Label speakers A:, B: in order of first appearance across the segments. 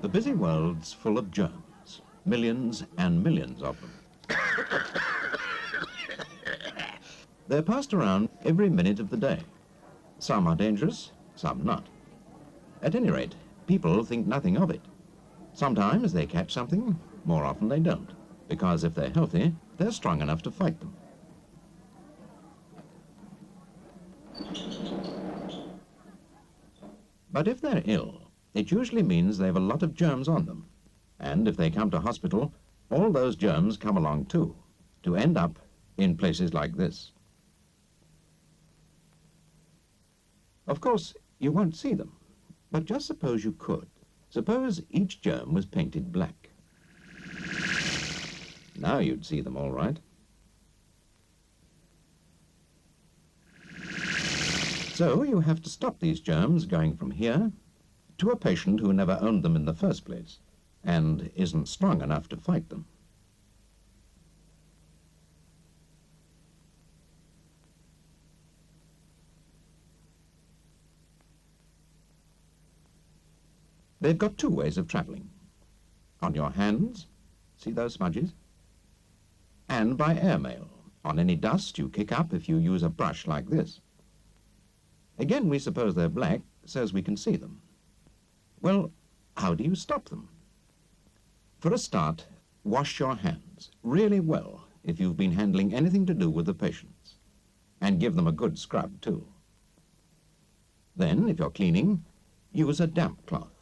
A: The busy world's full of germs, millions and millions of them. They're passed around every minute of the day. Some are dangerous, some not. At any rate, people think nothing of it. Sometimes they catch something, more often they don't, because if they're healthy, they're strong enough to fight them. But if they're ill, it usually means they have a lot of germs on them. And if they come to hospital, all those germs come along too, to end up in places like this. Of course, you won't see them, but just suppose you could. Suppose each germ was painted black. Now you'd see them all right. So you have to stop these germs going from here to a patient who never owned them in the first place and isn't strong enough to fight them. They've got two ways of travelling. On your hands, see those smudges? And by airmail, on any dust you kick up if you use a brush like this. Again, we suppose they're black so as we can see them. Well, how do you stop them? For a start, wash your hands really well if you've been handling anything to do with the patients, and give them a good scrub too. Then, if you're cleaning, use a damp cloth,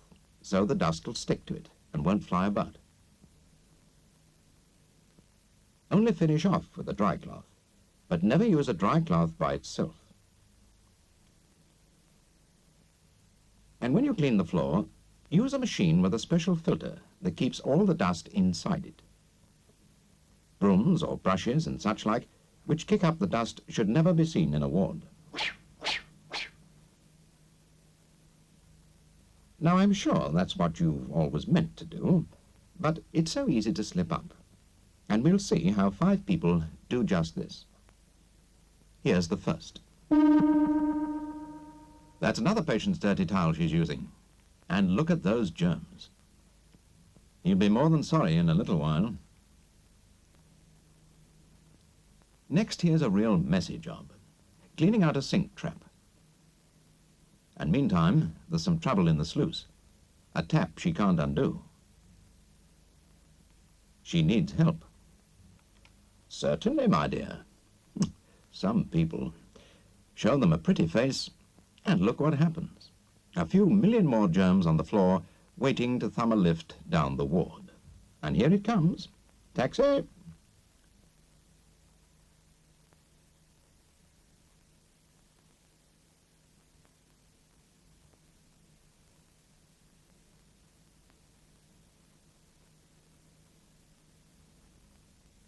A: so the dust will stick to it and won't fly about. Only finish off with a dry cloth, but never use a dry cloth by itself. And when you clean the floor, use a machine with a special filter that keeps all the dust inside it. Brooms or brushes and such like, which kick up the dust, should never be seen in a ward. Now, I'm sure that's what you've always meant to do, but it's so easy to slip up. And we'll see how 5 people do just this. Here's the first. That's another patient's dirty towel she's using. And look at those germs. You'll be more than sorry in a little while. Next, here's a real messy job. Cleaning out a sink trap. And meantime, there's some trouble in the sluice. A tap she can't undo. She needs help. Certainly, my dear. Some people. Show them a pretty face, and look what happens. A few million more germs on the floor, waiting to thumb a lift down the ward. And here it comes. Taxi!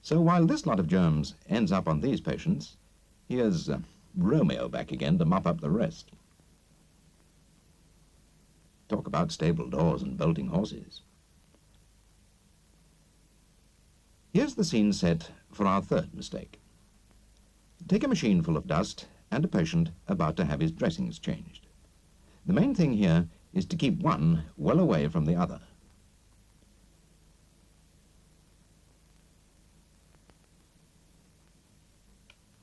A: So while this lot of germs ends up on these patients, here's Romeo back again to mop up the rest. Talk about stable doors and bolting horses. Here's the scene set for our third mistake. Take a machine full of dust and a patient about to have his dressings changed. The main thing here is to keep one well away from the other.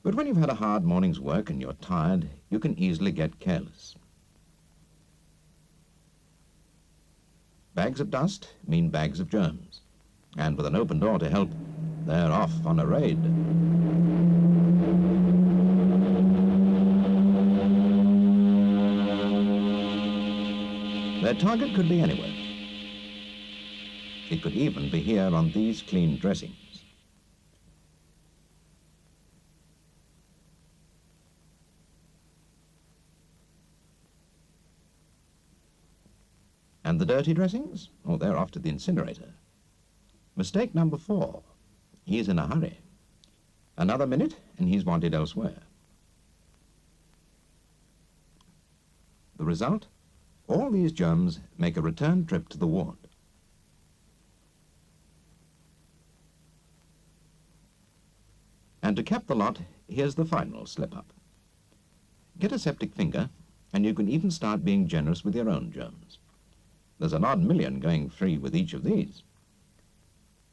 A: But when you've had a hard morning's work and you're tired, you can easily get careless. Bags of dust mean bags of germs. And with an open door to help, they're off on a raid. Their target could be anywhere. It could even be here on these clean dressings. And the dirty dressings? Oh, they're off to the incinerator. Mistake number 4. He's in a hurry. Another minute, and he's wanted elsewhere. The result? All these germs make a return trip to the ward. And to cap the lot, here's the final slip-up. Get a septic finger, and you can even start being generous with your own germs. There's an odd million going free with each of these.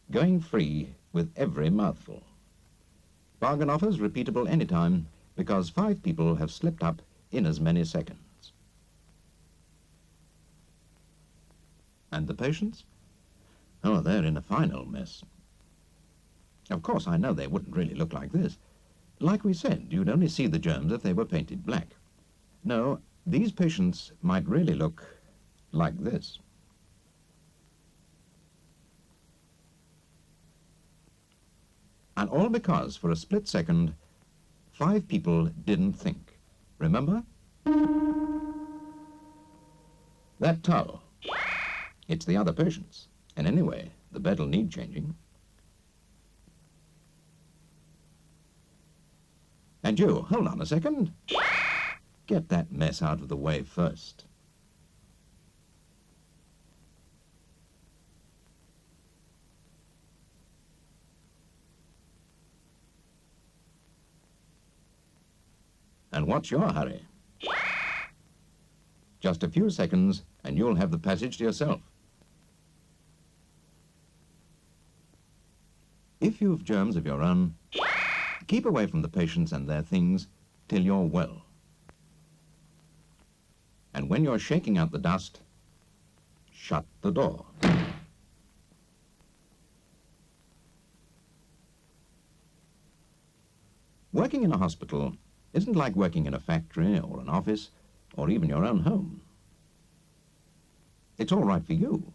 A: Going free with every mouthful. Bargain offers repeatable anytime because 5 people have slipped up in as many seconds. And the patients? Oh, they're in a fine old mess. Of course, I know they wouldn't really look like this. Like we said, you'd only see the germs if they were painted black. No, these patients might really look like this. And all because, for a split second, 5 people didn't think. Remember? That towel. It's the other patients. And anyway, the bed'll need changing. And you, hold on a second. Get that mess out of the way first. And what's your hurry? Just a few seconds, and you'll have the passage to yourself. If you've germs of your own, keep away from the patients and their things till you're well. And when you're shaking out the dust, shut the door. Working in a hospital isn't like working in a factory or an office or even your own home. It's all right for you.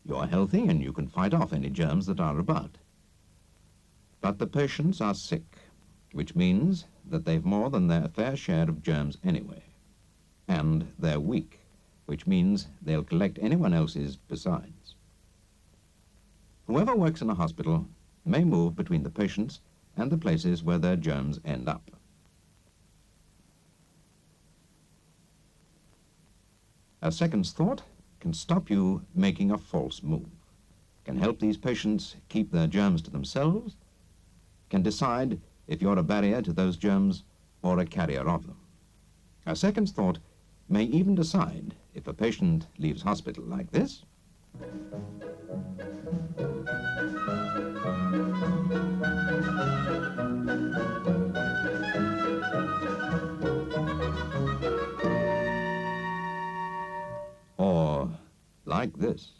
A: You're healthy and you can fight off any germs that are about. But the patients are sick, which means that they've more than their fair share of germs anyway. And they're weak, which means they'll collect anyone else's besides. Whoever works in a hospital may move between the patients and the places where their germs end up. A second's thought can stop you making a false move, can help these patients keep their germs to themselves, can decide if you're a barrier to those germs or a carrier of them. A second's thought may even decide if a patient leaves hospital like this, or like this.